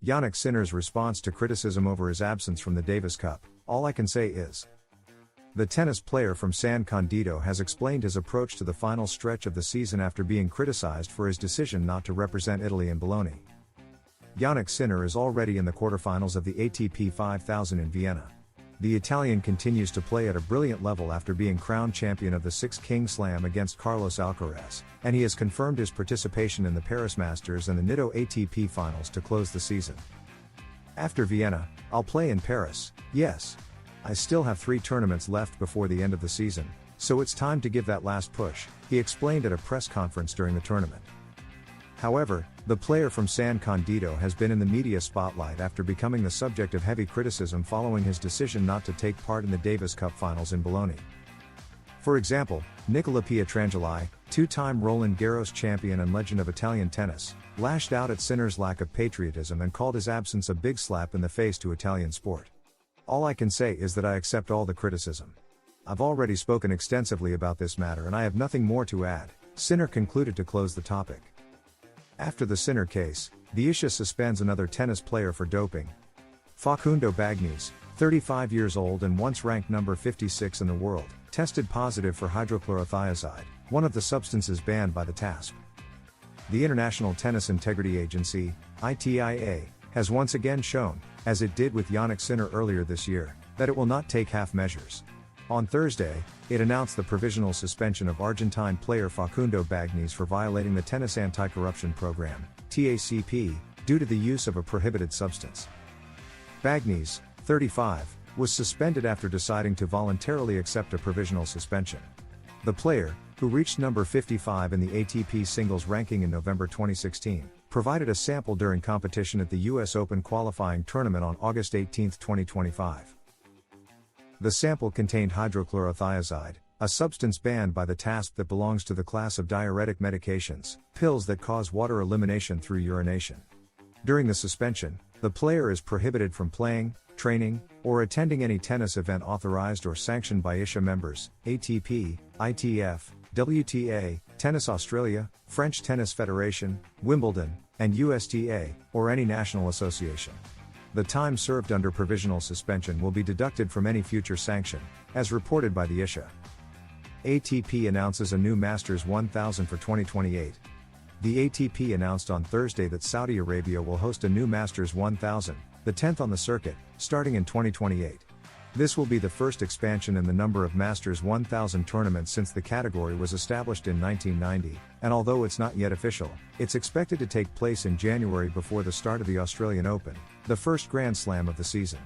Jannik Sinner's response to criticism over his absence from the Davis Cup: "All I can say is..." The tennis player from San Candido has explained his approach to the final stretch of the season after being criticized for his decision not to represent Italy in Bologna. Jannik Sinner is already in the quarterfinals of the ATP 5000 in Vienna. The Italian continues to play at a brilliant level after being crowned champion of the Six King Slam against Carlos Alcaraz, and he has confirmed his participation in the Paris Masters and the Nitto ATP finals to close the season. "After Vienna, I'll play in Paris, yes. I still have 3 tournaments left before the end of the season, so it's time to give that last push," he explained at a press conference during the tournament. However, the player from San Candido has been in the media spotlight after becoming the subject of heavy criticism following his decision not to take part in the Davis Cup finals in Bologna. For example, Nicola Pietrangeli, 2-time Roland Garros champion and legend of Italian tennis, lashed out at Sinner's lack of patriotism and called his absence a big slap in the face to Italian sport. "All I can say is that I accept all the criticism. I've already spoken extensively about this matter and I have nothing more to add," Sinner concluded to close the topic. After the Sinner case, the ISHA suspends another tennis player for doping. Facundo Bagnis, 35 years old and once ranked number 56 in the world, tested positive for hydrochlorothiazide, one of the substances banned by the TASP. The International Tennis Integrity Agency, ITIA, has once again shown, as it did with Jannik Sinner earlier this year, that it will not take half measures. On Thursday, it announced the provisional suspension of Argentine player Facundo Bagnis for violating the Tennis Anti-Corruption Program, TACP, due to the use of a prohibited substance. Bagnis, 35, was suspended after deciding to voluntarily accept a provisional suspension. The player, who reached number 55 in the ATP singles ranking in November 2016, provided a sample during competition at the US Open qualifying tournament on August 18, 2025. The sample contained hydrochlorothiazide, a substance banned by the TASP that belongs to the class of diuretic medications, pills that cause water elimination through urination. During the suspension, the player is prohibited from playing, training, or attending any tennis event authorized or sanctioned by ISHA members, ATP, ITF, WTA, Tennis Australia, French Tennis Federation, Wimbledon, and USTA, or any national association. The time served under provisional suspension will be deducted from any future sanction, as reported by the ISHA. ATP announces a new Masters 1000 for 2028. The ATP announced on Thursday that Saudi Arabia will host a new Masters 1000, the 10th on the circuit, starting in 2028. This will be the first expansion in the number of Masters 1000 tournaments since the category was established in 1990, and although it's not yet official, it's expected to take place in January before the start of the Australian Open, the first Grand Slam of the season.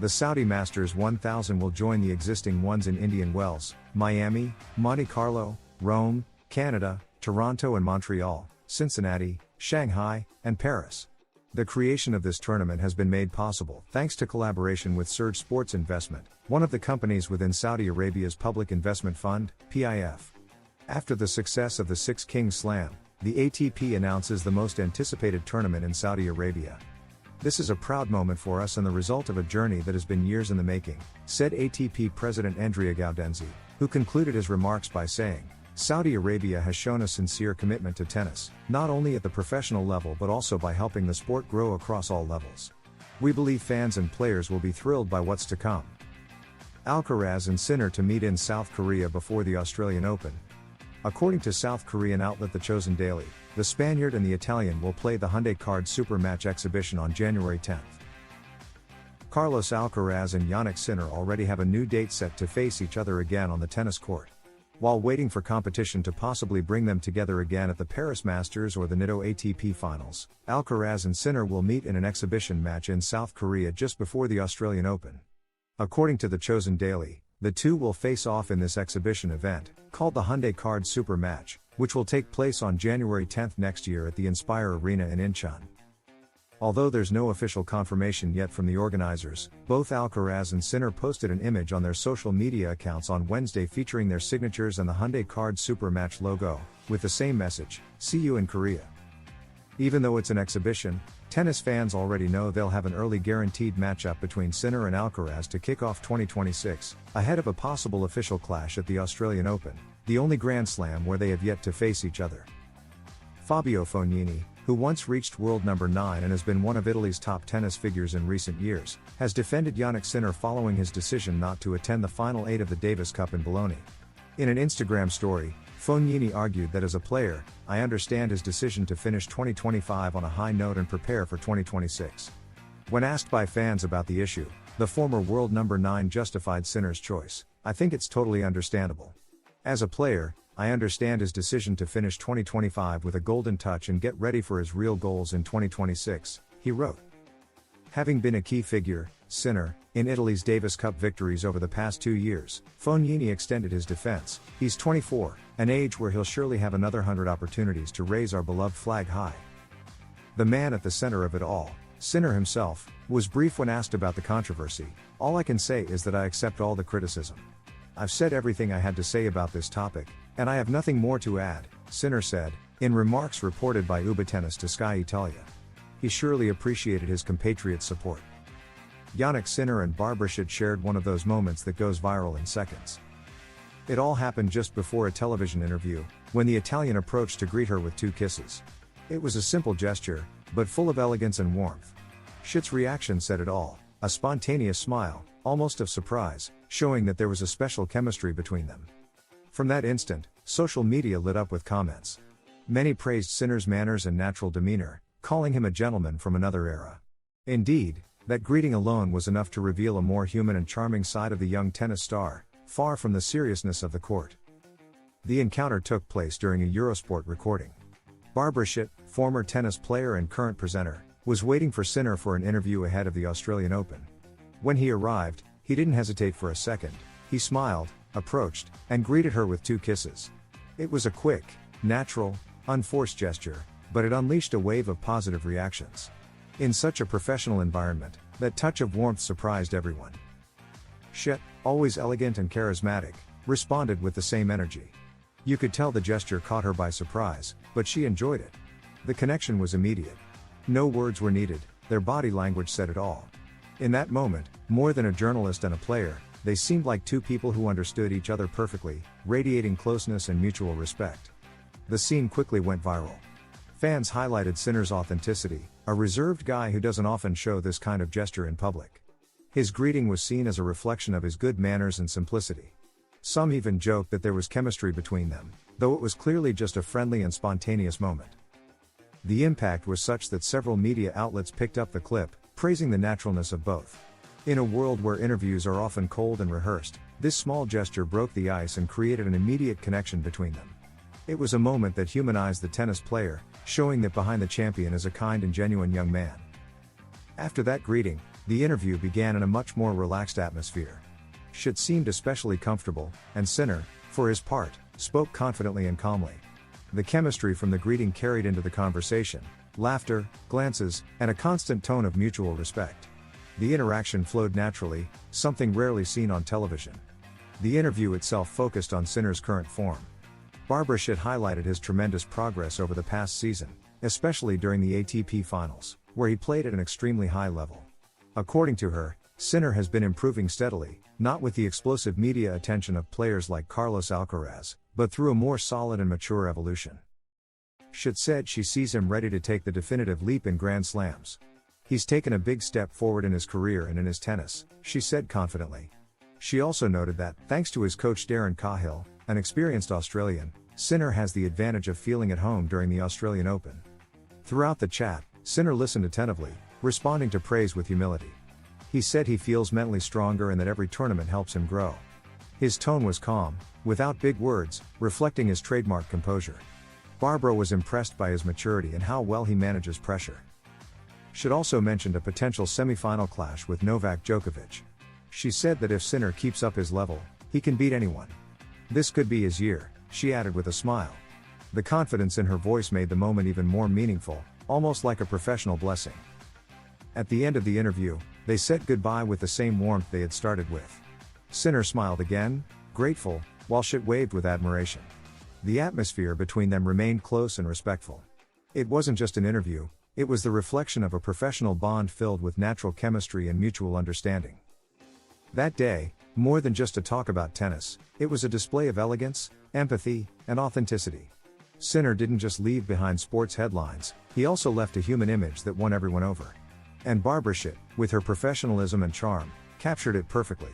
The Saudi Masters 1000 will join the existing ones in Indian Wells, Miami, Monte Carlo, Rome, Canada, Toronto and Montreal, Cincinnati, Shanghai, and Paris. The creation of this tournament has been made possible thanks to collaboration with Surge Sports Investment, one of the companies within Saudi Arabia's Public Investment Fund, PIF. After the success of the Six King Slam, the ATP announces the most anticipated tournament in Saudi Arabia. "This is a proud moment for us and the result of a journey that has been years in the making," said ATP President Andrea Gaudenzi, who concluded his remarks by saying, "Saudi Arabia has shown a sincere commitment to tennis, not only at the professional level but also by helping the sport grow across all levels. We believe fans and players will be thrilled by what's to come." Alcaraz and Sinner to meet in South Korea before the Australian Open. According to South Korean outlet The Chosen Daily, the Spaniard and the Italian will play the Hyundai Card Super Match exhibition on January 10th. Carlos Alcaraz and Jannik Sinner already have a new date set to face each other again on the tennis court. While waiting for competition to possibly bring them together again at the Paris Masters or the Nitto ATP finals, Alcaraz and Sinner will meet in an exhibition match in South Korea just before the Australian Open. According to The Chosen Daily, the two will face off in this exhibition event, called the Hyundai Card Super Match, which will take place on January 10th next year at the Inspire Arena in Incheon. Although there's no official confirmation yet from the organizers, both Alcaraz and Sinner posted an image on their social media accounts on Wednesday featuring their signatures and the Hyundai Card Super Match logo, with the same message, "See you in Korea." Even though it's an exhibition, tennis fans already know they'll have an early guaranteed matchup between Sinner and Alcaraz to kick off 2026, ahead of a possible official clash at the Australian Open, the only Grand Slam where they have yet to face each other. Fabio Fognini, who once reached world number 9 and has been one of Italy's top tennis figures in recent years, has defended Jannik Sinner following his decision not to attend the final 8 of the Davis Cup in Bologna. In an Instagram story, Fognini argued that as a player, I understand his decision to finish 2025 on a high note and prepare for 2026. When asked by fans about the issue, the former world number 9 justified Sinner's choice. I think it's totally understandable. As a player, I understand his decision to finish 2025 with a golden touch and get ready for his real goals in 2026, he wrote. Having been a key figure, Sinner, in Italy's Davis Cup victories over the past 2 years, Fognini extended his defense. He's 24, an age where he'll surely have another 100 opportunities to raise our beloved flag high. The man at the center of it all, Sinner himself, was brief when asked about the controversy. All I can say is that I accept all the criticism. I've said everything I had to say about this topic, and I have nothing more to add, Sinner said, in remarks reported by Uba Tennis to Sky Italia. He surely appreciated his compatriots' support. Jannik Sinner and Barbara Schitt shared one of those moments that goes viral in seconds. It all happened just before a television interview, when the Italian approached to greet her with 2 kisses. It was a simple gesture, but full of elegance and warmth. Schitt's reaction said it all, a spontaneous smile, almost of surprise, showing that there was a special chemistry between them. From that instant, social media lit up with comments. Many praised Sinner's manners and natural demeanor, calling him a gentleman from another era. Indeed, that greeting alone was enough to reveal a more human and charming side of the young tennis star, far from the seriousness of the court. The encounter took place during a Eurosport recording. Barbara Schitt, former tennis player and current presenter, was waiting for Sinner for an interview ahead of the Australian Open. When he arrived, he didn't hesitate for a second. He smiled, approached, and greeted her with 2 kisses. It was a quick, natural, unforced gesture, but it unleashed a wave of positive reactions. In such a professional environment, that touch of warmth surprised everyone. Schitt, always elegant and charismatic, responded with the same energy. You could tell the gesture caught her by surprise, but she enjoyed it. The connection was immediate. No words were needed, their body language said it all. In that moment, more than a journalist and a player, they seemed like 2 people who understood each other perfectly, radiating closeness and mutual respect. The scene quickly went viral. Fans highlighted Sinner's authenticity, a reserved guy who doesn't often show this kind of gesture in public. His greeting was seen as a reflection of his good manners and simplicity. Some even joked that there was chemistry between them, though it was clearly just a friendly and spontaneous moment. The impact was such that several media outlets picked up the clip, praising the naturalness of both. In a world where interviews are often cold and rehearsed, this small gesture broke the ice and created an immediate connection between them. It was a moment that humanized the tennis player, showing that behind the champion is a kind and genuine young man. After that greeting, the interview began in a much more relaxed atmosphere. Schitt seemed especially comfortable, and Sinner, for his part, spoke confidently and calmly. The chemistry from the greeting carried into the conversation, laughter, glances, and a constant tone of mutual respect. The interaction flowed naturally, something rarely seen on television. The interview itself focused on Sinner's current form. Barbara Schitt highlighted his tremendous progress over the past season, especially during the ATP finals, where he played at an extremely high level. According to her, Sinner has been improving steadily, not with the explosive media attention of players like Carlos Alcaraz, but through a more solid and mature evolution. Schitt said she sees him ready to take the definitive leap in Grand Slams. He's taken a big step forward in his career and in his tennis, she said confidently. She also noted that, thanks to his coach Darren Cahill, an experienced Australian, Sinner has the advantage of feeling at home during the Australian Open. Throughout the chat, Sinner listened attentively, responding to praise with humility. He said he feels mentally stronger and that every tournament helps him grow. His tone was calm, without big words, reflecting his trademark composure. Barbara was impressed by his maturity and how well he manages pressure. Schitt also mentioned a potential semi-final clash with Novak Djokovic. She said that if Sinner keeps up his level, he can beat anyone. This could be his year, she added with a smile. The confidence in her voice made the moment even more meaningful, almost like a professional blessing. At the end of the interview, they said goodbye with the same warmth they had started with. Sinner smiled again, grateful, while Schitt waved with admiration. The atmosphere between them remained close and respectful. It wasn't just an interview, it was the reflection of a professional bond filled with natural chemistry and mutual understanding. That day, more than just a talk about tennis, it was a display of elegance, empathy, and authenticity. Sinner didn't just leave behind sports headlines, he also left a human image that won everyone over. And Barbara Schitt, with her professionalism and charm, captured it perfectly.